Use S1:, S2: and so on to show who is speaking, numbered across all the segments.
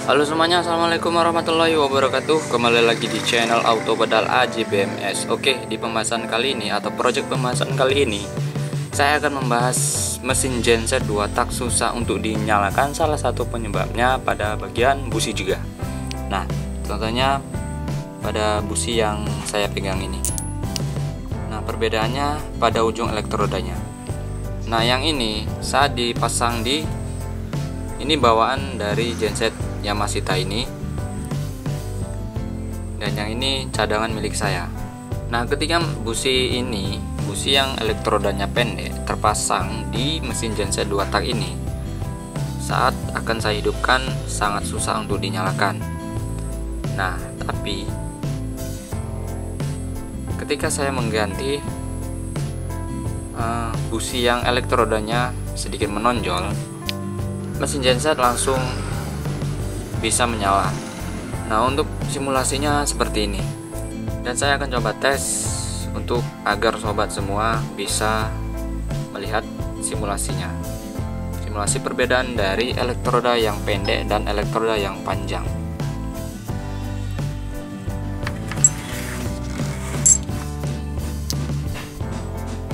S1: Halo semuanya, assalamualaikum warahmatullahi wabarakatuh. Kembali lagi di channel Auto Pedal AJ BMS. Oke, di pembahasan kali ini atau project pembahasan kali ini, saya akan membahas mesin genset 2 tak susah untuk dinyalakan. Salah satu penyebabnya pada bagian busi juga. Nah, contohnya pada busi yang saya pegang ini. Nah, perbedaannya pada ujung elektrodanya. Nah, yang ini saat dipasang ini bawaan dari genset Yamashita ini, dan yang ini cadangan milik saya. Nah, ketika busi yang elektrodanya pendek terpasang di mesin genset 2 tak ini, saat akan saya hidupkan sangat susah untuk dinyalakan. Nah, tapi ketika saya mengganti busi yang elektrodanya sedikit menonjol, mesin genset langsung bisa menyala. Nah, untuk simulasinya seperti ini, dan saya akan coba tes untuk agar sobat semua bisa melihat simulasinya, simulasi perbedaan dari elektroda yang pendek dan elektroda yang panjang.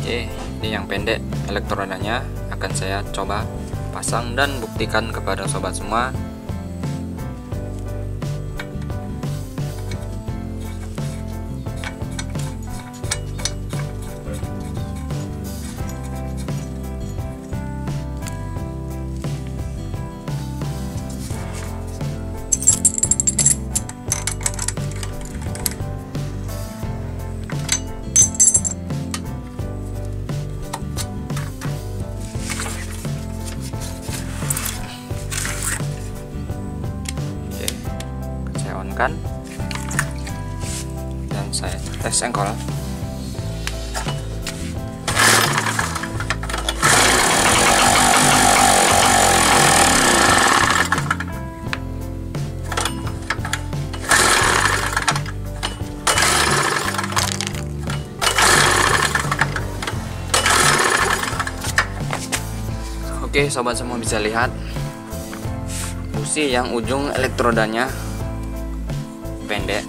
S1: Oke, ini yang pendek elektrodanya akan saya coba pasang dan buktikan kepada sobat semua. Kan, dan saya tes engkol. Oke, sobat semua bisa lihat busi yang ujung elektrodanya pendek,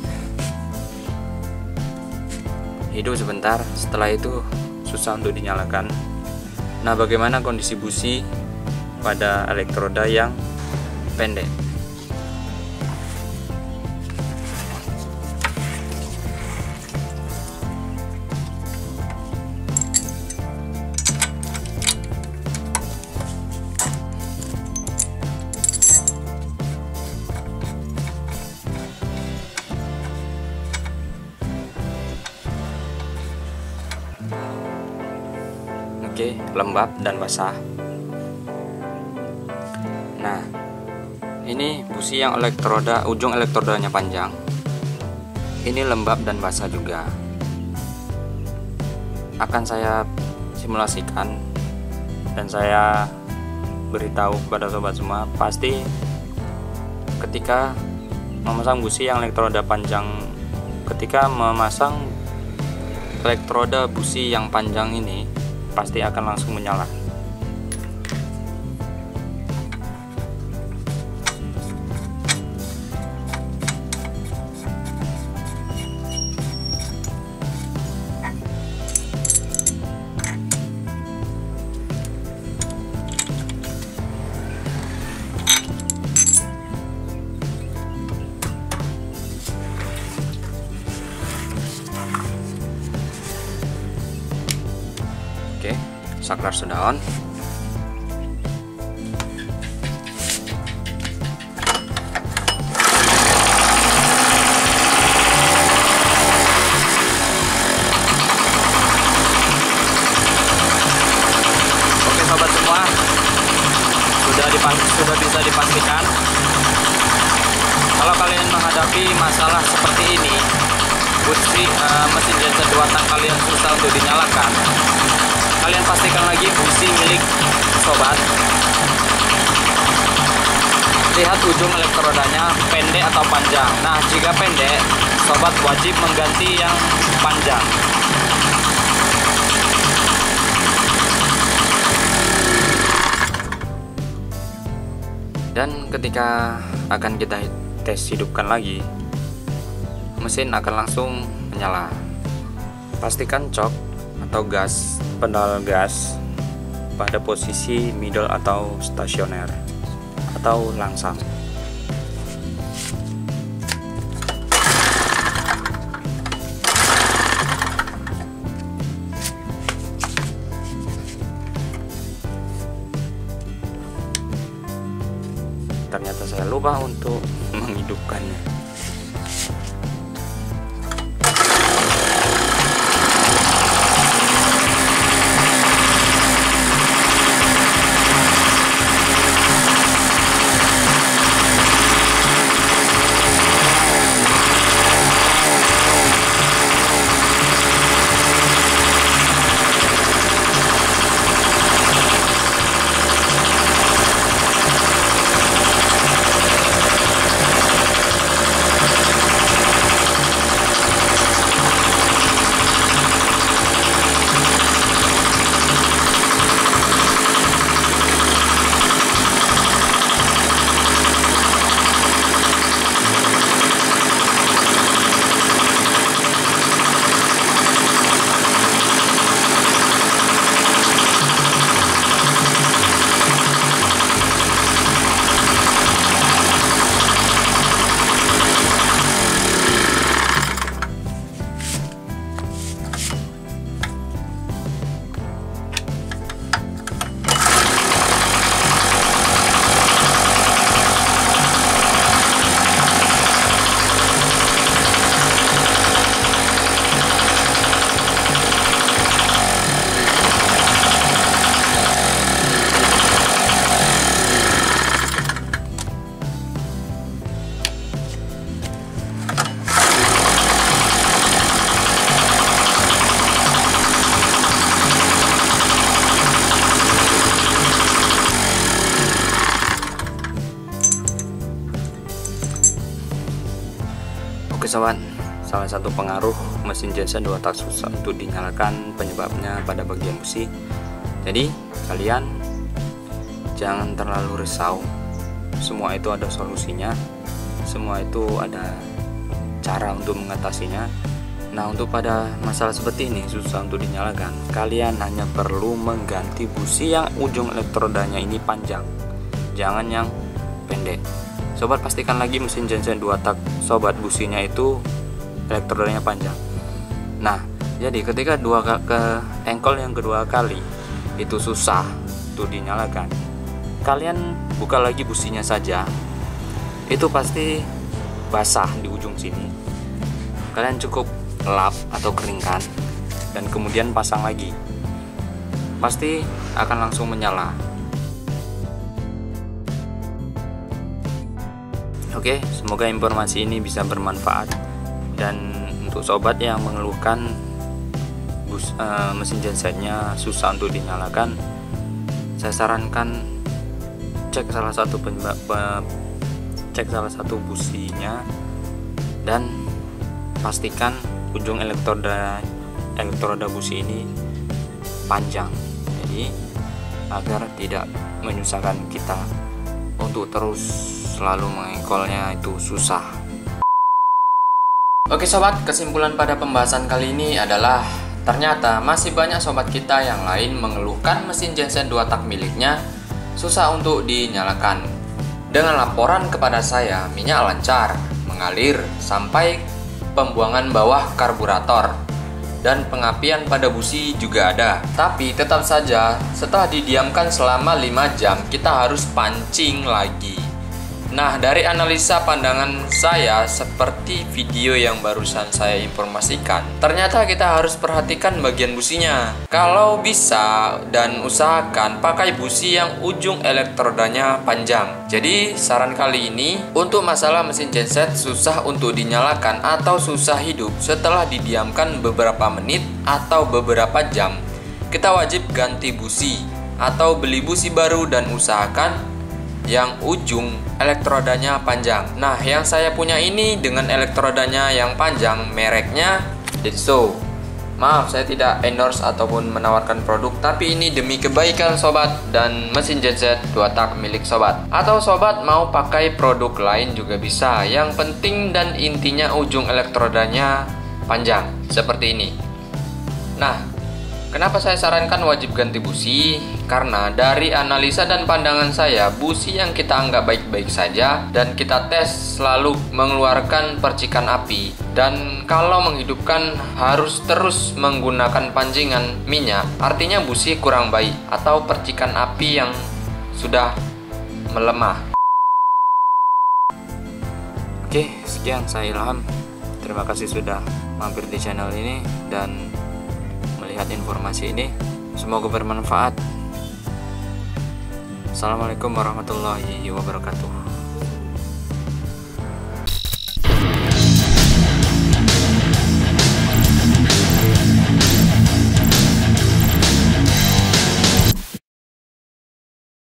S1: hidup sebentar, setelah itu susah untuk dinyalakan. Nah, bagaimana kondisi busi pada elektroda yang pendek? Oke, lembab dan basah. Nah, ini busi yang ujung elektrodanya panjang. Ini lembab dan basah juga. Akan saya simulasikan dan saya beritahu kepada sobat semua, pasti ketika memasang busi yang elektroda panjang, ketika memasang elektroda busi yang panjang ini, pasti akan langsung menyala. Oke, saklar sudah on. Oke, sobat semua, sudah bisa dipastikan kalau kalian menghadapi masalah seperti ini, busi mesin genset 2 tak kalian susah untuk dinyalakan, kalian pastikan lagi busi milik sobat. Lihat ujung elektrodanya pendek atau panjang. Nah, jika pendek, sobat wajib mengganti yang panjang. Dan ketika akan kita tes hidupkan lagi, mesin akan langsung menyala. Pastikan cok atau gas, pedal gas pada posisi middle atau stasioner atau langsam. Ternyata saya lupa untuk menghidupkannya. Oke sobat, salah satu pengaruh mesin genset 2 tak susah untuk dinyalakan penyebabnya pada bagian busi. Jadi kalian jangan terlalu risau, semua itu ada solusinya, semua itu ada cara untuk mengatasinya. Nah, untuk pada masalah seperti ini susah untuk dinyalakan, kalian hanya perlu mengganti busi yang ujung elektrodanya ini panjang, jangan yang pendek. Sobat, pastikan lagi mesin genset 2 tak sobat businya itu elektrodanya panjang. Nah, jadi ketika ke engkol yang kedua kali itu susah untuk dinyalakan, kalian buka lagi businya saja, itu pasti basah di ujung sini. Kalian cukup lap atau keringkan dan kemudian pasang lagi, pasti akan langsung menyala. Oke, semoga informasi ini bisa bermanfaat. Dan untuk sobat yang mengeluhkan mesin gensetnya susah untuk dinyalakan, saya sarankan cek salah satu businya dan pastikan ujung elektroda busi ini panjang, jadi agar tidak menyusahkan kita untuk terus selalu mengengkolnya itu susah. Oke sobat, kesimpulan pada pembahasan kali ini adalah ternyata masih banyak sobat kita yang lain mengeluhkan mesin genset 2 tak miliknya susah untuk dinyalakan. Dengan laporan kepada saya, minyak lancar mengalir sampai pembuangan bawah karburator dan pengapian pada busi juga ada. Tapi tetap saja setelah didiamkan selama 5 jam kita harus pancing lagi. Nah, dari analisa pandangan saya seperti video yang barusan saya informasikan, ternyata kita harus perhatikan bagian businya. Kalau bisa dan usahakan pakai busi yang ujung elektrodanya panjang. Jadi saran kali ini untuk masalah mesin genset susah untuk dinyalakan atau susah hidup setelah didiamkan beberapa menit atau beberapa jam, kita wajib ganti busi atau beli busi baru dan usahakan yang ujung elektrodanya panjang. Nah, yang saya punya ini dengan elektrodanya yang panjang, mereknya Denso. Maaf, saya tidak endorse ataupun menawarkan produk, tapi ini demi kebaikan sobat dan mesin genset 2 tak milik sobat. Atau sobat mau pakai produk lain juga bisa. Yang penting dan intinya ujung elektrodanya panjang seperti ini. Nah, kenapa saya sarankan wajib ganti busi? Karena dari analisa dan pandangan saya, busi yang kita anggap baik-baik saja dan kita tes selalu mengeluarkan percikan api. Dan kalau menghidupkan harus terus menggunakan pancingan minyak, artinya busi kurang baik atau percikan api yang sudah melemah. Oke, sekian saya Ilham. Terima kasih sudah mampir di channel ini dan melihat informasi ini. Semoga bermanfaat. Assalamualaikum warahmatullahi wabarakatuh.